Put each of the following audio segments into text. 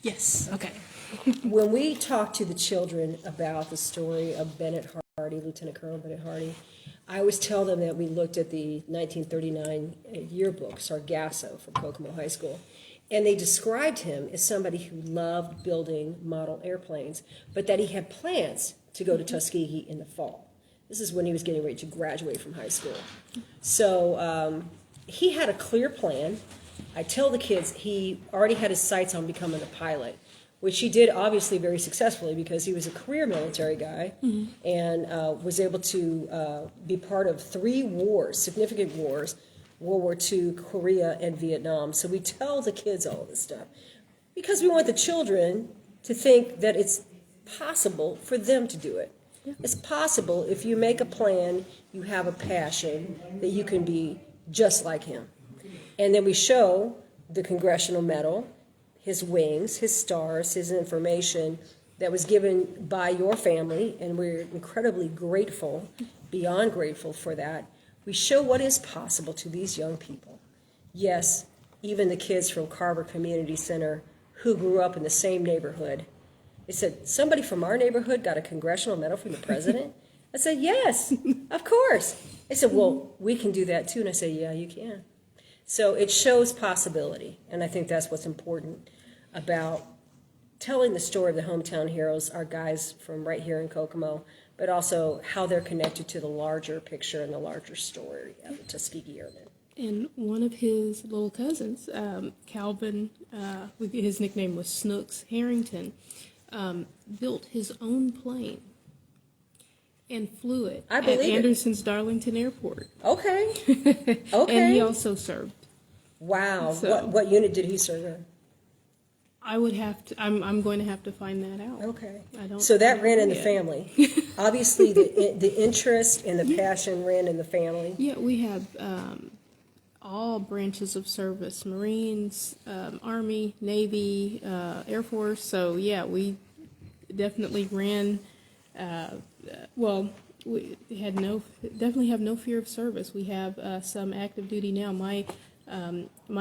Yes, okay. When we talk to the children about the story of Bennett Hardy, Lieutenant Colonel Bennett Hardy, I always tell them that we looked at the 1939 yearbook, Sargasso, from Kokomo High School, and they described him as somebody who loved building model airplanes, but that he had plans to go to Tuskegee in the fall. This is when he was getting ready to graduate from high school. So he had a clear plan. I tell the kids he already had his sights on becoming a pilot, which he did obviously very successfully because he was a career military guy and was able to be part of 3 wars, significant wars, World War II, Korea, and Vietnam. So we tell the kids all this stuff because we want the children to think that it's possible for them to do it. Yeah. It's possible if you make a plan, you have a passion, that you can be just like him. And then we show the Congressional Medal, his wings, his stars, his information that was given by your family, and we're incredibly grateful, beyond grateful for that. We show what is possible to these young people. Yes, even the kids from Carver Community Center who grew up in the same neighborhood. They said, somebody from our neighborhood got a Congressional Medal from the president? I said, yes, of course. They said, well, we can do that too. And I said, yeah, you can. So it shows possibility, and I think that's what's important about telling the story of the hometown heroes, our guys from right here in Kokomo, but also how they're connected to the larger picture and the larger story of the Tuskegee Airmen. And one of his little cousins, Calvin, his nickname was Snooks Harrington, built his own plane and flew it at Anderson's Darlington Airport. Okay. Okay. And he also served. Wow. So, what unit did he serve in? I would have to. I'm going to have to find that out. Okay. So that ran in the family. Obviously, the interest and the passion ran in the family. Yeah, we have all branches of service: Marines, Army, Navy, Air Force. So yeah, we definitely ran. We had definitely have no fear of service. We have some active duty now. My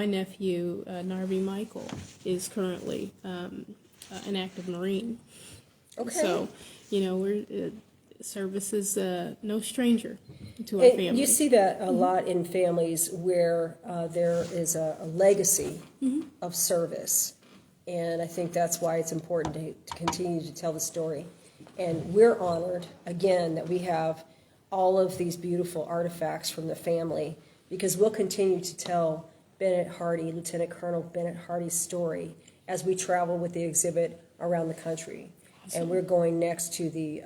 nephew, Narvi Michael, is currently an active Marine. Okay. So, we're service is no stranger to our family. You see that a lot in families where there is a legacy of service, and I think that's why it's important to continue to tell the story. And we're honored, again, that we have all of these beautiful artifacts from the family, because we'll continue to tell Bennett Hardy, Lieutenant Colonel Bennett Hardy's story as we travel with the exhibit around the country. Awesome. And we're going next to the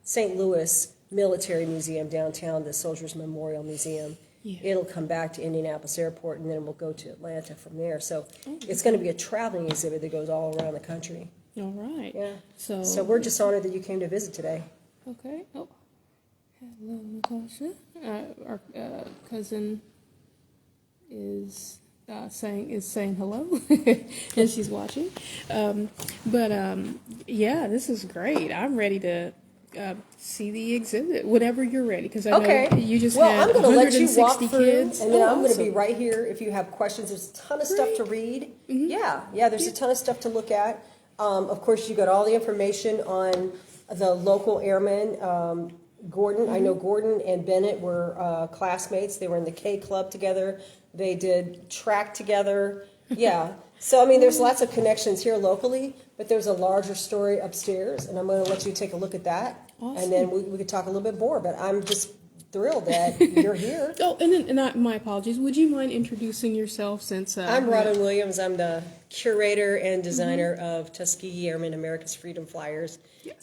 St. Louis Military Museum downtown, the Soldiers Memorial Museum. Yeah. It'll come back to Indianapolis Airport, and then we'll go to Atlanta from there. So it's going to be a traveling exhibit that goes all around the country. All right. Yeah. So we're just honored that you came to visit today. Okay. Oh, hello, Natasha. Our cousin is saying hello, and she's watching. Yeah, this is great. I'm ready to see the exhibit whenever you're ready, because I know you just had I'm going to let you walk through, kids. And then I'm going to be right here if you have questions. There's a ton of stuff to read. Mm-hmm. Yeah, there's a ton of stuff to look at. Of course, you got all the information on the local airmen. Gordon, I know Gordon and Bennett were classmates. They were in the K Club together. They did track together. Yeah. So, I mean, there's lots of connections here locally, but there's a larger story upstairs, and I'm going to let you take a look at that. Awesome. And then we could talk a little bit more, but I'm just thrilled that you're here. Oh, and my apologies. Would you mind introducing yourself since... I'm Robin Williams. I'm the curator and designer of Tuskegee Airmen, America's Freedom Flyers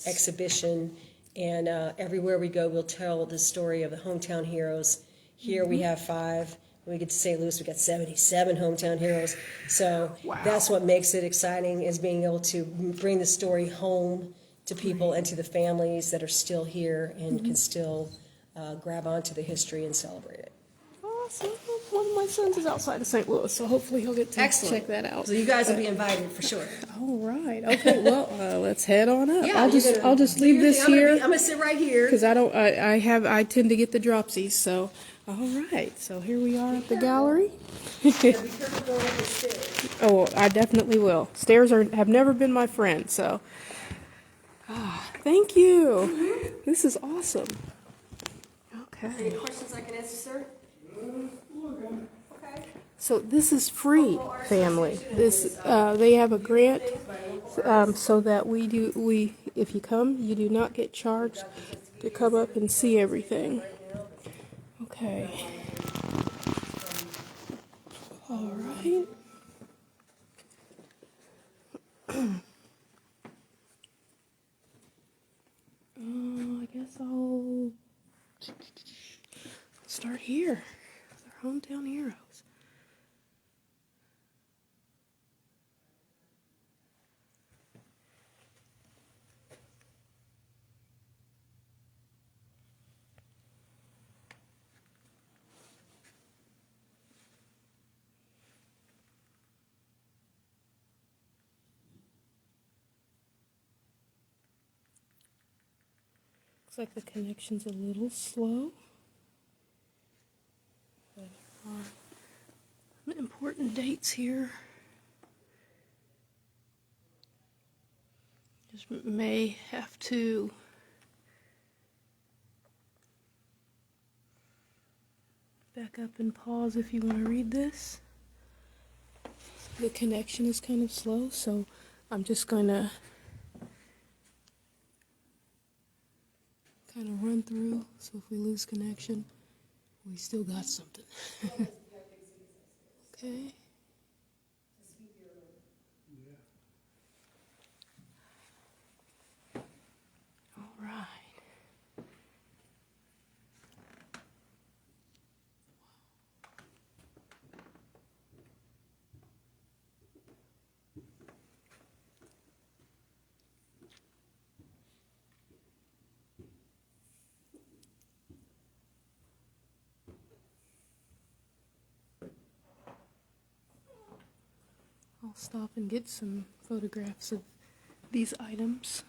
exhibition. And everywhere we go, we'll tell the story of the hometown heroes. Here we have 5. When we get to St. Louis, we got 77 hometown heroes. So that's what makes it exciting, is being able to bring the story home to people and to the families that are still here and can still grab onto the history and celebrate it. Awesome. One of my sons is outside of St. Louis, so hopefully he'll get to check that out. So you guys will be invited for sure. All right. Okay. Well, let's head on up. Yeah, I'll just leave this here. I'm gonna sit right here because I tend to get the dropsies, so All right, so here we are at the gallery. Be careful going up the stairs. Oh, I definitely will. Stairs have never been my friend, so. Thank you. This is awesome. Any Okay. questions I can answer, sir? Okay. So this is free, family. This they have a grant so that if you come, you do not get charged to come up and see everything. Okay. All right. I guess I'll start here. Our hometown heroes. Looks like the connection's a little slow. But some important dates here. Just may have to back up and pause if you want to read this. The connection is kind of slow, so I'm just going to kind of run through, so if we lose connection, we still got something. Okay. All right. I'll stop and get some photographs of these items.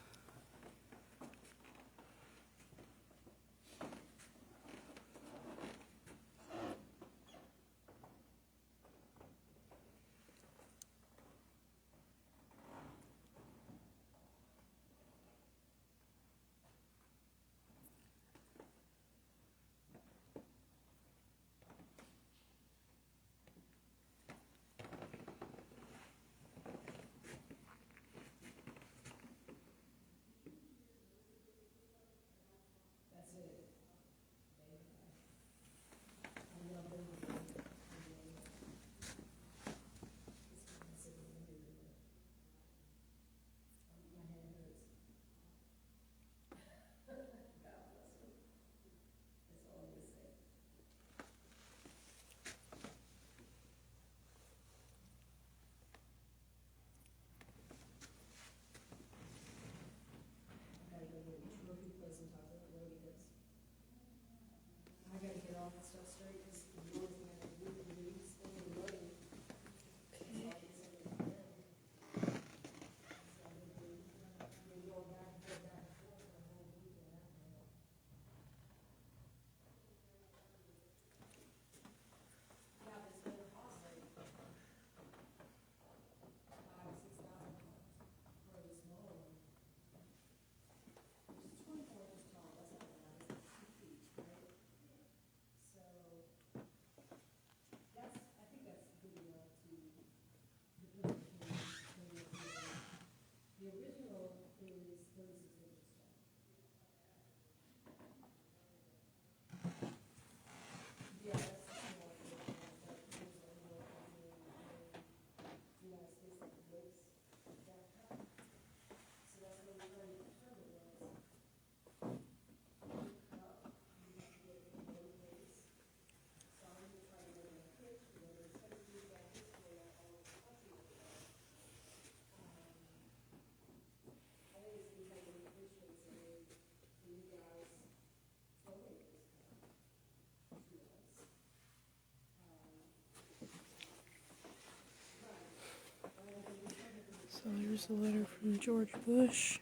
So there's a letter from George Bush.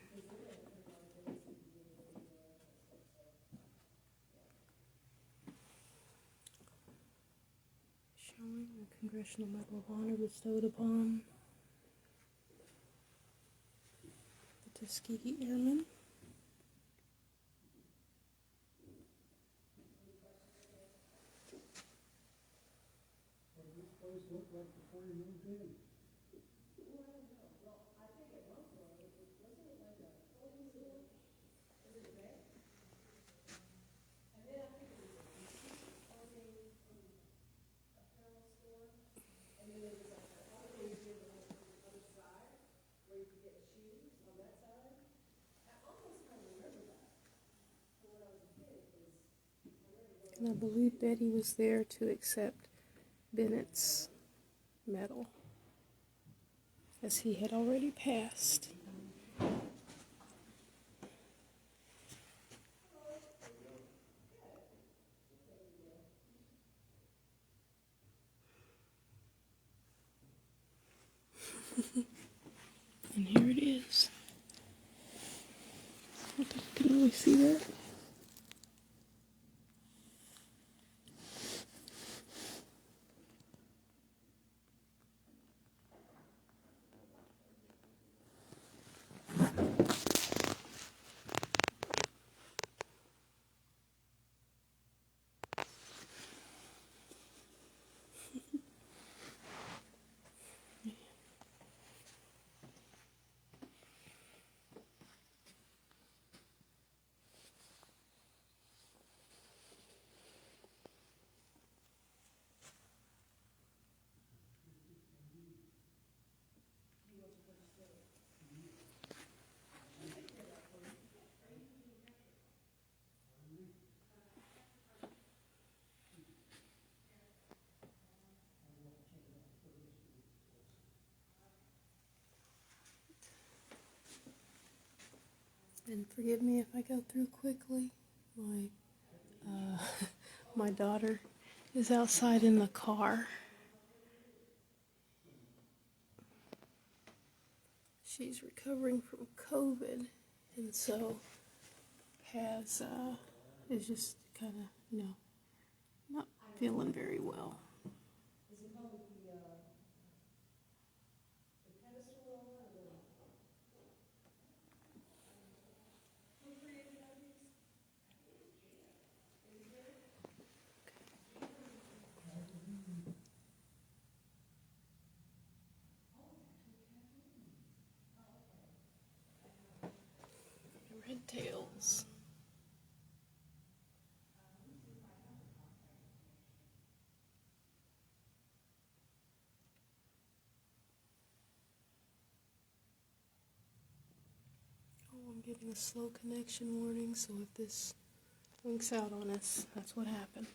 National Medal of Honor bestowed upon the Tuskegee Airmen. What did this place look like before you moved in? And I believe Betty was there to accept Bennett's medal, as he had already passed. And here it is. I don't think you can really see that. And forgive me if I go through quickly. My daughter is outside in the car. She's recovering from COVID, and so is just kind of, not feeling very well. Red tails. Oh, I'm getting a slow connection warning, so if this winks out on us, that's what happened.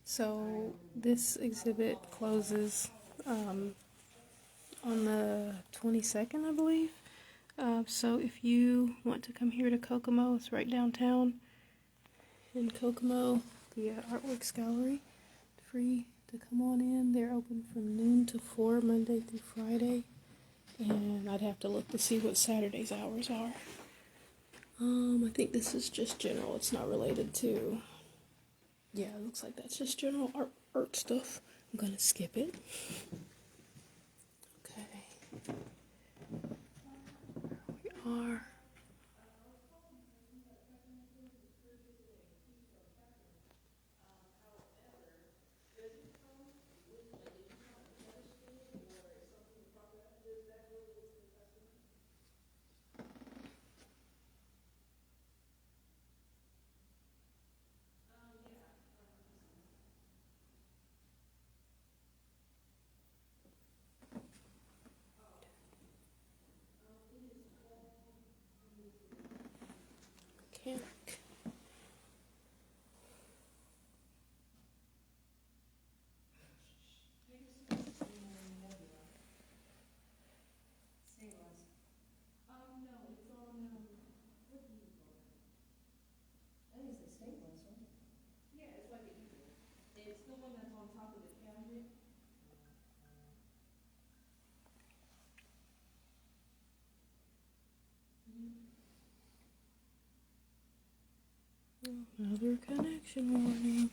So this exhibit closes on the 22nd, I believe. So if you want to come here to Kokomo, it's right downtown in Kokomo, the Artworks Gallery. Free to come on in. They're open from noon to 4, Monday through Friday. And I'd have to look to see what Saturday's hours are. I think this is just general. It's not related to... Yeah, it looks like that's just general art stuff. I'm going to skip it. Okay. We are... Mechanic. Another connection warning.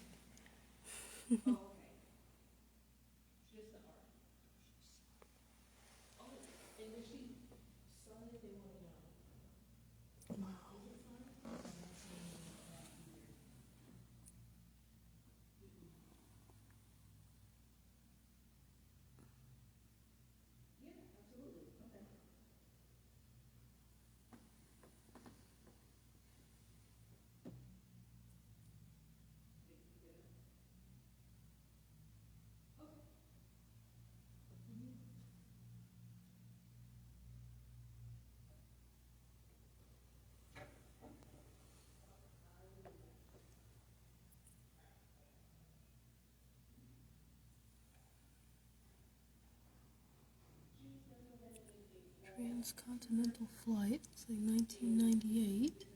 Transcontinental flight, say 1998.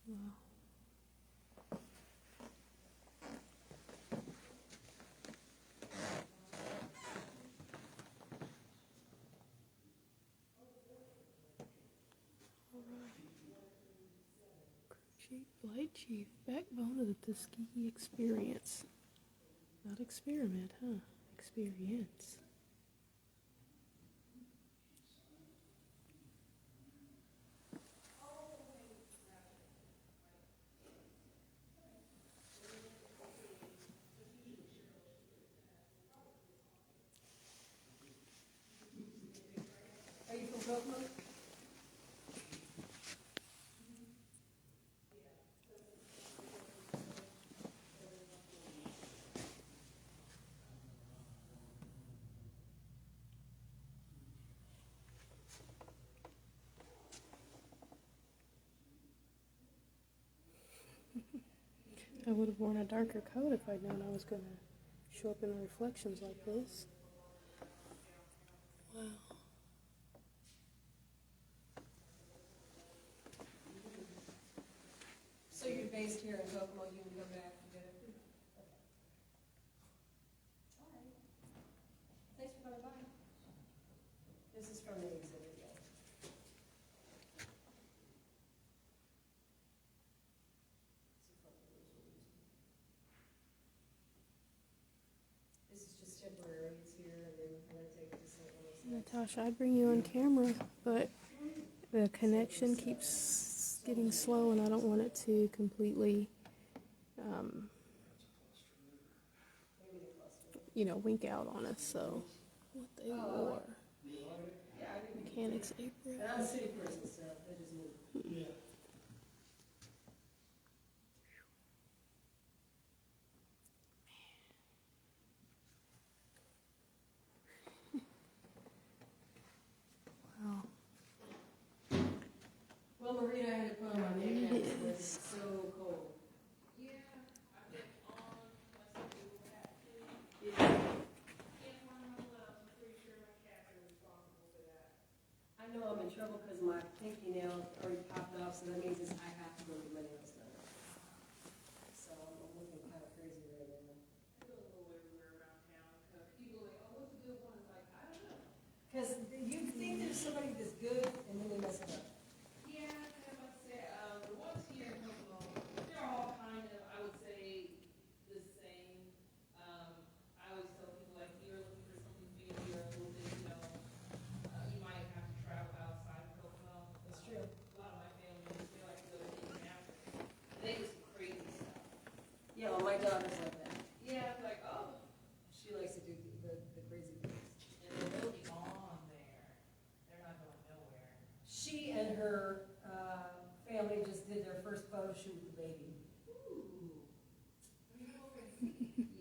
Wow. Chief, Flight Chief, backbone of the Tuskegee experience. Not experiment, huh? Experience. Are you from Kokomo? I would have worn a darker coat if I'd known I was going to show up in reflections like this. Wow. So you're based here in Kokomo, you can come back and get it? Okay. All right. Thanks for coming by. This is from the exhibit, yeah. This is just temporary, it's here, and then I'm gonna take it to St. Louis. Natasha, I'd bring you on camera, but the connection keeps getting slow and I don't want it to completely, wink out on us, so what they wore. Mechanic's apron. And I'm a city person, so that just means. Yeah. Wow. Well, Marina, I had to put on my makeup because it's so cold. I know I'm in trouble because my pinky nail already popped off, so that means I have to go get my nails done. So I'm looking kind of crazy right now. Because you think there's somebody that's good, and then they mess it up. That's true. Yeah, well, my daughter's like that. She likes to do the crazy things. She and her family just did their first photo shoot with the baby.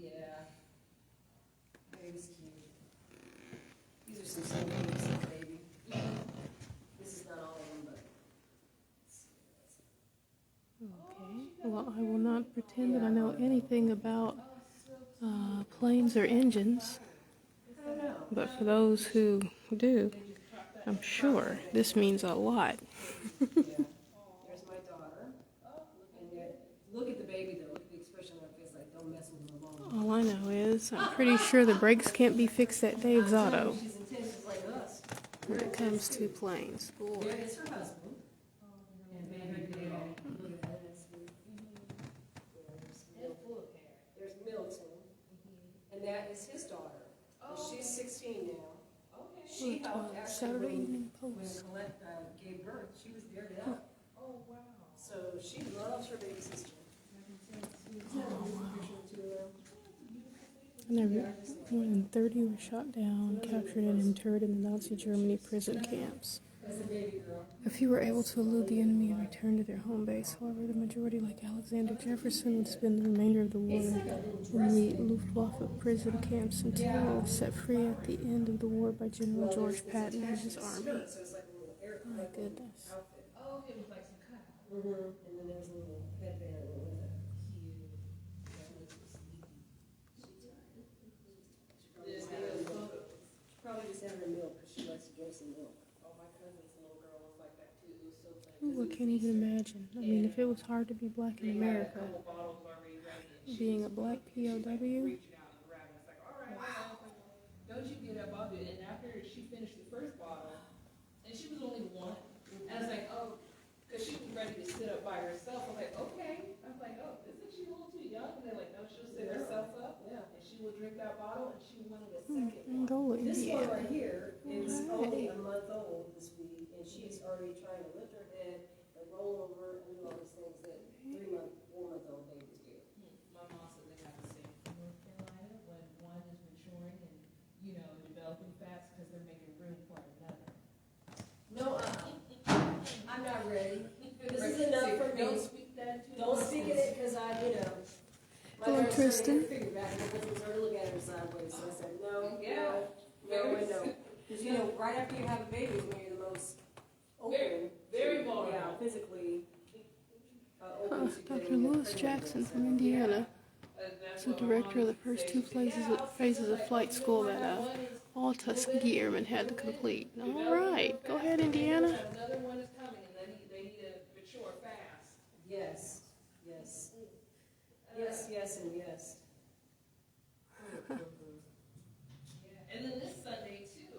Yeah. Baby's cute. These are some photos of the baby. pretend that I know anything about planes or engines, but for those who do, I'm sure this means a lot. There's my daughter. And look at the baby though. Look at the expression on her face, like don't mess with him alone. All I know is I'm pretty sure the brakes can't be fixed at Dave's Auto She's intense, she's like us. when it comes to planes. There Boy. is her husband. And baby Dale. Look at that. There's Milton. And that is his daughter. And she's 16 now. She helped actually Saturday Evening when Post. Colette gave birth. She was there to help. Oh, wow. So she loves her baby sister. More than 30 were shot down, captured, and interred in the Nazi Germany prison camps. That's the baby girl. A few were able to elude the enemy and return to their home base. However, the majority, like Alexander Jefferson, would spend the remainder of the war in the Luftwaffe prison camps until set free at the end of the war by General George Patton and his army. So it's like a little air My goodness. outfit. Oh, it was like some cut. And then there's a little headband with it. Probably just had her milk because she likes to drink some milk. Oh, my cousin's little girl was like that too. It was so funny. Ooh, I can't even imagine. I mean, if it was hard to be black in America, being a black POW, Don't you get up, I'll do it. And after she finished the first bottle, and she was only one, and I was like, oh, because she was ready to sit up by herself. I'm like, okay. I was like, oh, isn't she a little too young? And they're like, no, she'll sit herself up. Yeah. And she will drink that bottle, and she wanted a second one. Angola, This one Indiana. right here is only a month old this week, and she's already trying to lift her head and roll over and do all these things that 3-month, 4-month-old babies do. My mom said they have the same in North Carolina when one is maturing and, developing fast because they're making room for another. No, I'm not ready. This is enough for me. Don't speak that to Don't speak in it because my Hello, daughter Tristan. started to figure back and my husband started to look at her sideways. So I said, no, no. Because, right after you have a baby is when you're the most open. Very vulnerable. Yeah, physically open to Dr. getting Lewis pregnant. Jackson from Indiana is the director of the first two phases of flight school that all Tuskegee Airmen had to complete. All right, go ahead, Indiana. Another one is coming, and they need to mature fast. Yes, yes. Yes, and yes. And then this Sunday too,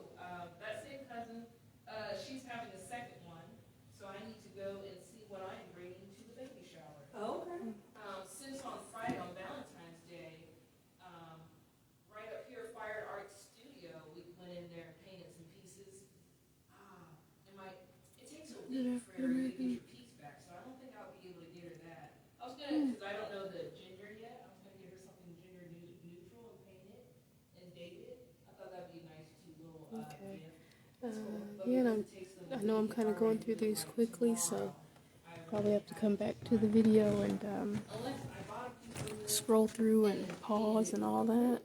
that same cousin, she's having a second one, so I need to go and see what I'm bringing to the baby shower. Oh, okay. Since on Friday, on Valentine's Day, right up here, Fire Arts Studio, we went in there and painted some pieces. It takes a week for her to get your piece back, so I don't think I'll be able to get her that. I was gonna, because I don't know the gender yet, I was gonna get her something gender neutral and paint it and date it. I thought that'd be a nice cute little Okay. gift. Yeah, and I know I'm kind of going through these quickly, so probably have to come back to the video and scroll through and pause and all that.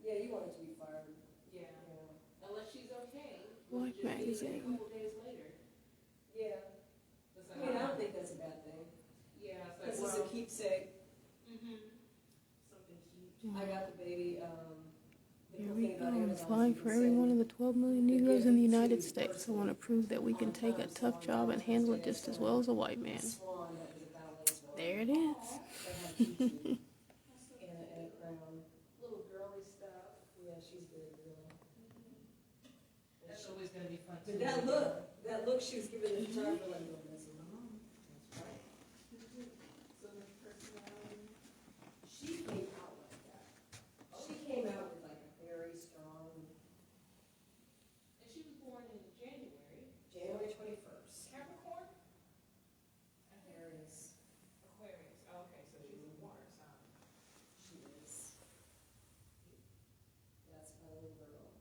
Yeah, you want it to be fired. Yeah, unless she's okay. Like A magazine. couple days later. Yeah. I mean, I don't think that's a bad thing. Yeah, This is a keepsake. Something cute. I got the baby, the Here cool we thing go. about I'm Amazon is flying you for can every send one of the 12 million Negroes in the United States. I want to prove that we can take a tough job and handle it just as well as a white man. swan that was a ballet swan. There it is. That had a tutu and a crown. Little girly stuff. Yeah, she's very girly. That's always gonna be fun too. But that look she was giving the photographer, like, no, that's right. So much personality. She came out like that. She came out with like a very strong, And she was born in January. January 21st. Capricorn? Aquarius. Aquarius. Oh, okay, so she's a water sign. She is. That's my little girl.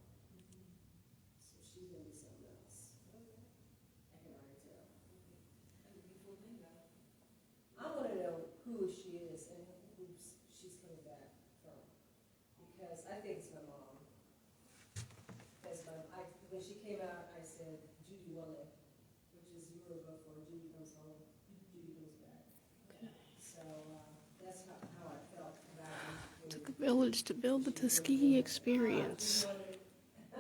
So she's gonna be something else. I can already tell. And a beautiful Linda. I want to know who she is and who she's coming back from. Because I think it's my mom. Because when she came out, I said, Judy Welle, which is Yoruba for Judy comes home, Judy comes back. village to build the Tuskegee experience. I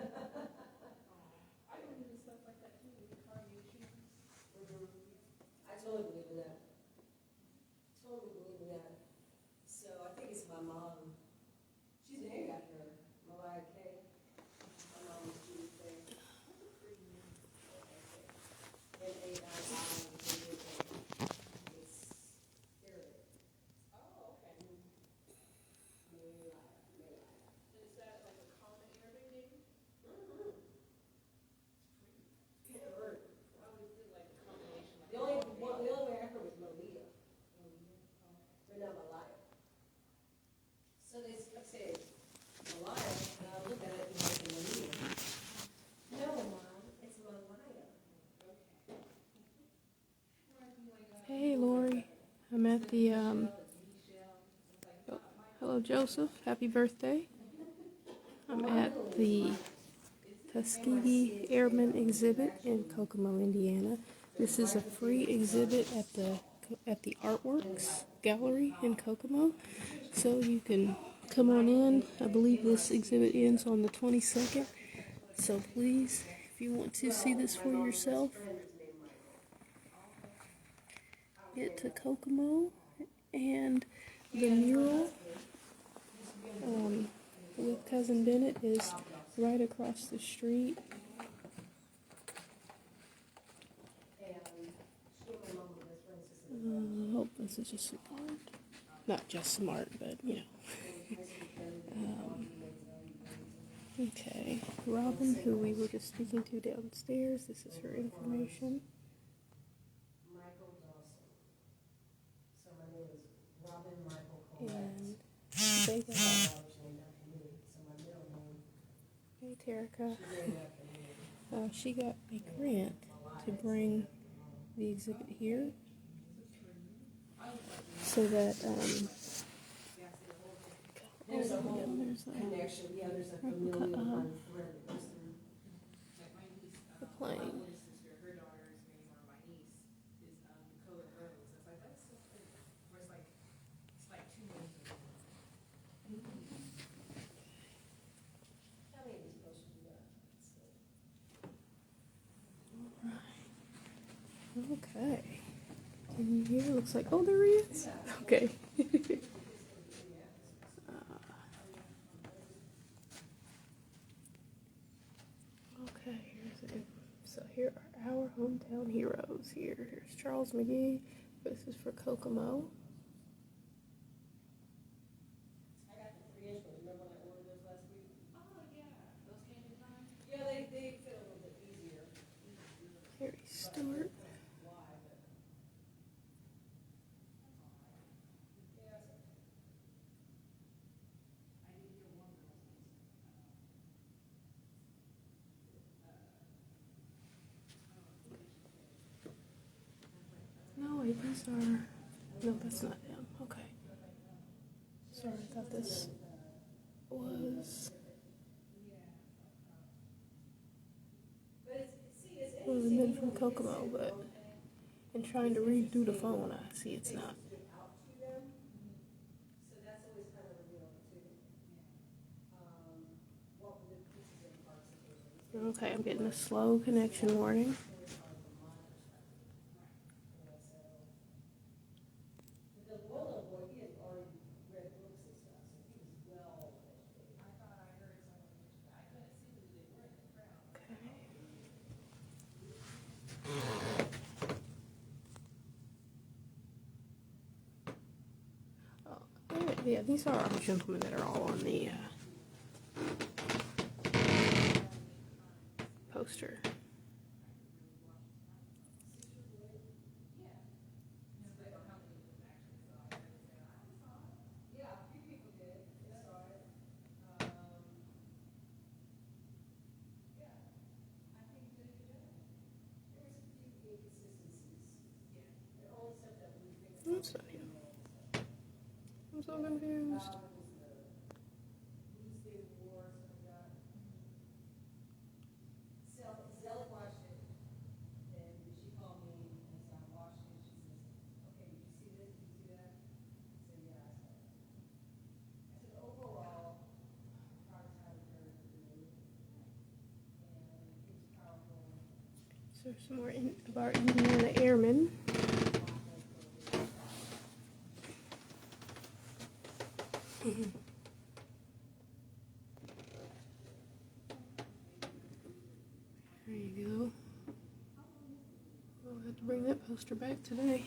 totally believe in that. Totally believe in that. So I think it's my mom. She's named after her, Mariah Kay. My mom was Judy Kay. M-A-I-I-K-A-K. It's Arabic. Oh, okay. Mariah. And is that like a common Arabic name? Can't hurt. I always did like the combination. Like The only way I heard was Malia. But not Malaya. So they say Malaya, and I look at it and I say Malia. No, Mom, it's Malaya. Hey, Lori. I'm at the, oh, hello, Joseph. Happy birthday. I'm at the Tuskegee Airmen exhibit in Kokomo, Indiana. This is a free exhibit at the Artworks Gallery in Kokomo, so you can come on in. I believe this exhibit ends on the 22nd, so please, if you want to see this for yourself, get to Kokomo. And the mural with Cousin Bennett is right across the street. I hope this is just smart. Not just smart, but you know. Okay, Robin, who we were just speaking to downstairs, this is her information. Michael Dawson. So my name is Robin Michael Cole. And they got, So my middle name, hey Terica, she's named after me. she got a grant to bring the exhibit here so that, There's a whole there's connection, yeah, there's a familial kind of thread that goes through. Like my niece, the my plane. oldest sister, her daughter's name, or my niece, is Dakota Rose. It's like, that's so pretty. Where it's like two names. How many of these posters you got? Okay. Can you hear? Looks like, oh, there he is. Okay. Okay, here's it. So here are our hometown heroes. Here's Charles McGee. This is for Kokomo. I got the 3-inch ones, remember when I ordered those last week? Oh, yeah. Those came in time? Yeah, they fit a little bit easier. Harry Stewart. Why, but. Yeah, that's okay. No, wait, these are. No, that's not him. Okay. Sorry, I thought this was. One of the men from Kokomo, but in trying to read through the phone, I see it's not. Out to them. So that's always kind of a real too. What were the pieces and parts that they were? Okay, I'm getting a slow connection warning. The Lolo boy, he had already read books and stuff, so he was well educated. I thought I heard someone mention that. I couldn't see who they were in the crowd. Okay. Oh, yeah, these are our gentlemen that are all on the poster. Yeah, a few people did. I saw it. Yeah, I think they did a good job. There was a few inconsistencies. Yeah. The only stuff that we think. That's not him. I'm so confused. Zella watched it, and she called me, and so I watched it, she says, okay, did you see this, did you see that? I said, yeah, I saw it. I said, overall, So some more of our Indiana Airmen. There you go. I'll have to bring that poster back today.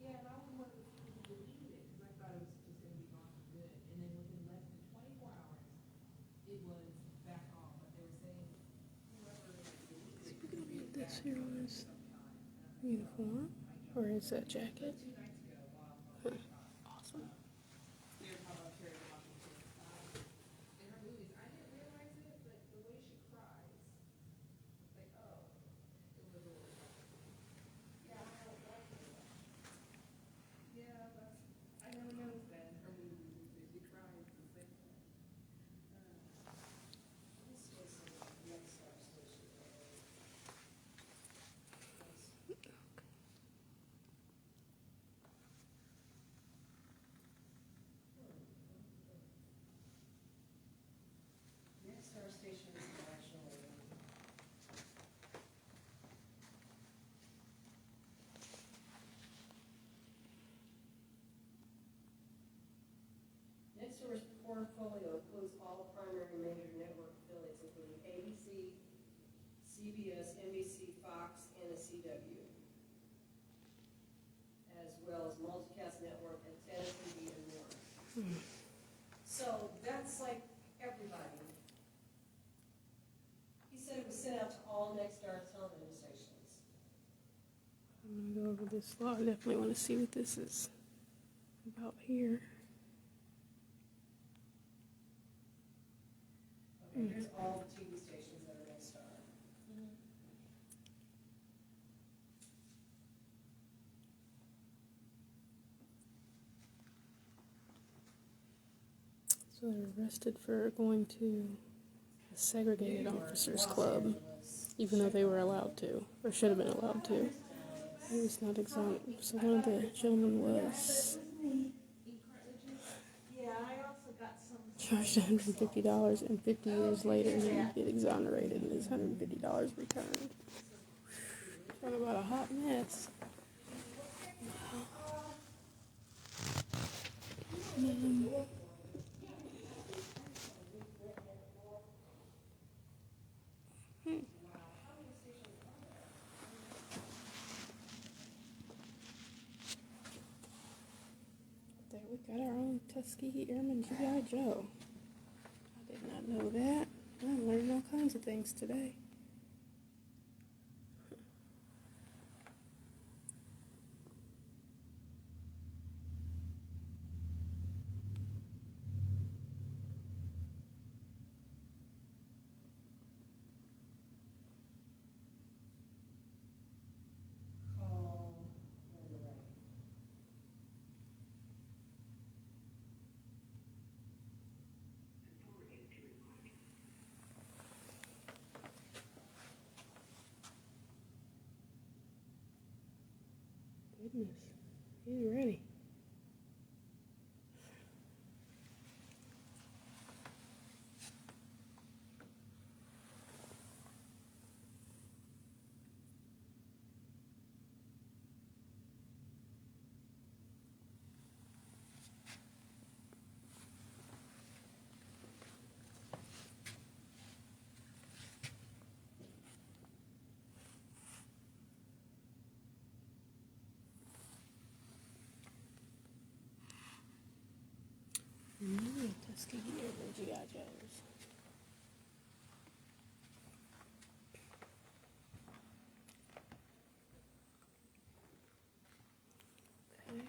Yeah, and I was one of the people who deleted it, because I thought it was just gonna be gone for good, and then within less than 24 hours, it was back on, but they were saying whoever deleted it could be Put this back here on his uniform, or is that jacket? 2 nights ago while I was on Awesome. they were talking about Carrie Washington. In her movies, I didn't realize it, but the way she cries, it's like, oh, it was a little. Yeah, I don't like it. Yeah, but I never noticed that in her movies, is that she cries the same way. This is the next stop station. Next star station is actually. Next Door's portfolio includes all primary major network affiliates, including ABC, CBS, NBC, Fox, and the CW, as well as multicast network, antenna TV, and more. So that's like everybody. He said it was sent out to all Nexstar television stations. I'm gonna go over this law. I definitely want to see what this is about here. Okay, here's all the TV stations that are Nexstar. So they're arrested for going to a segregated New York, officers Los club, Angeles, even though they were allowed to, or should have been allowed to. He was not exonerated. So one of the gentlemen was Yeah, I also got some. charged $150, and 50 years later he would get exonerated and his $150 returned. Talk about a hot mess. There we got our own Tuskegee Airmen G.I. Joe. I did not know that. I learned all kinds of things today. Call Bennett. Goodness, he's ready. Tuskegee Airmen GI Joes. Okay.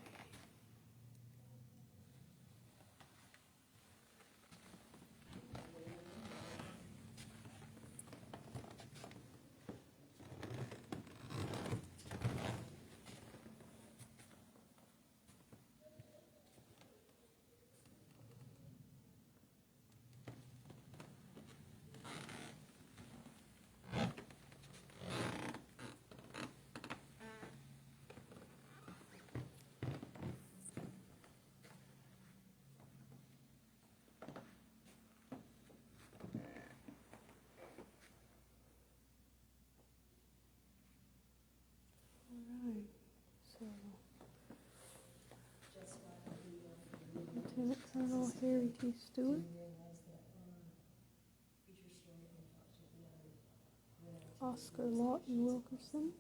Alright, so Lieutenant Colonel Harry T. Stewart, Oscar Lawton Wilkerson,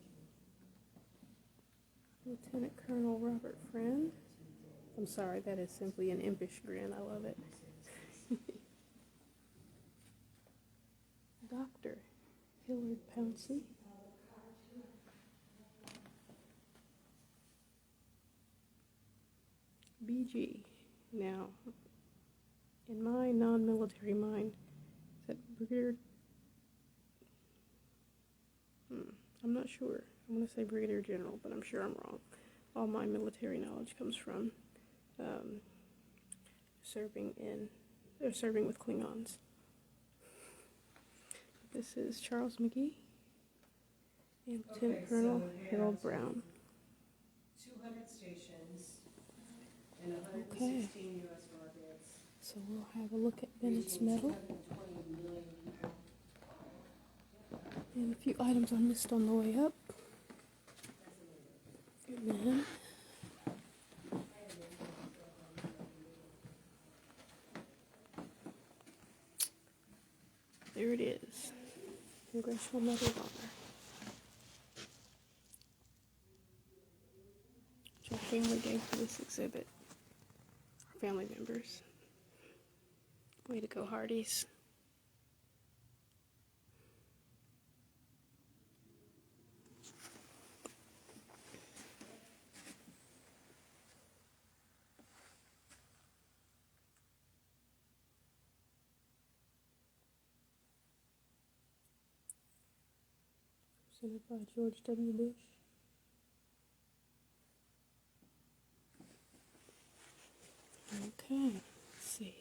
Lieutenant Colonel Robert Friend. I'm sorry, that is simply an impish grin. I love it. Dr. Hillard Pouncey, BG. Now, in my non-military mind, is that Brigadier? I'm not sure. I'm going to say Brigadier General, but I'm sure I'm wrong. All my military knowledge comes from serving with Klingons. This is Charles McGee and Lieutenant Colonel Harold Brown. 200 stations and 116 Okay. U.S. markets. So we'll have a look at Bennett's medal 220 million people. and a few items I missed on the way up. And then there it is. Congressional Medal of Honor. Which our family gave to this exhibit. Our family members. Way to go, Hardys. Presented by George W. Bush. Okay, let's see.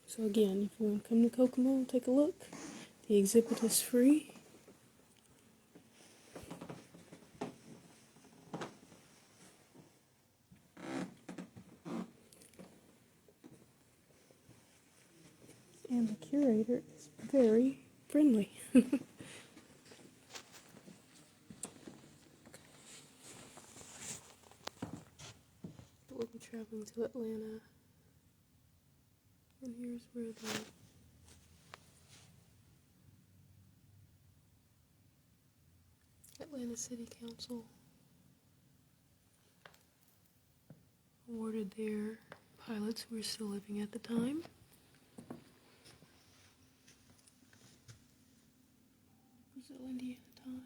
So again, if you want to come to Kokomo and take a look, the exhibit is free. And the curator is very friendly. We'll be traveling to Atlanta. And here's where the Atlanta City Council awarded their pilots who were still living at the time. Brazil, Indiana Times.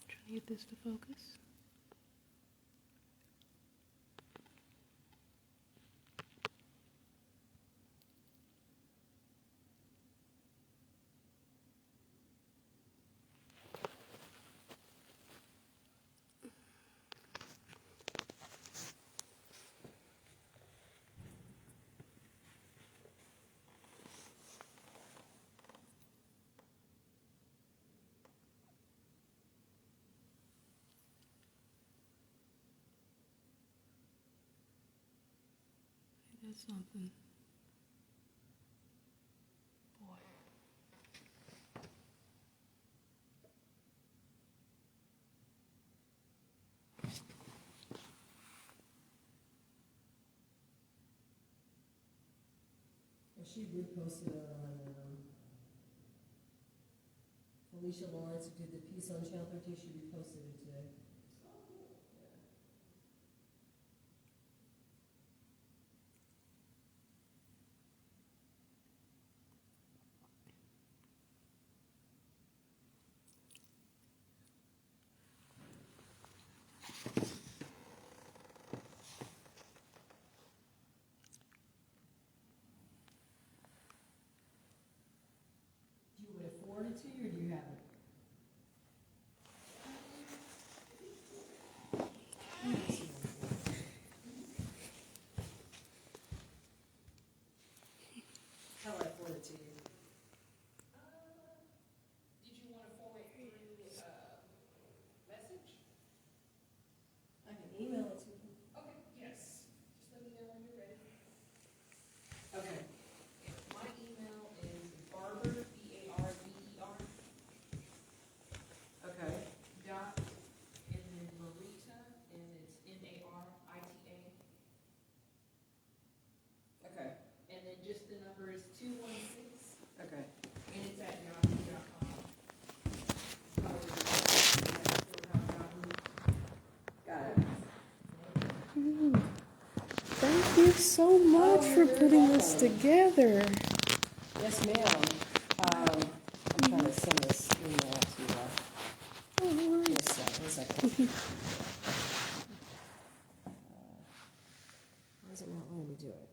Trying to get this to focus. That's something. Boy. She reposted it on, Alicia Lawrence, who did the piece on Channel 13, she reposted it today. Do you want to forward it to you, or do you have it? How do I forward it to you? Did you want to forward through, message? I can email it to you. Okay, yes. Just let me know when you're ready. Okay. My email is barber, B-A-R-B-E-R, Okay. dot, and then Marita, and it's M-A-R-I-T-A, Okay. and then just the number is 216, Okay. and it's at yahoo.com. Got it. Thank you so much for you're putting this welcome. together. Yes, ma'am. I'm trying to send this email to you. Oh, no worries. Yes, one second. Why is it not letting me do it?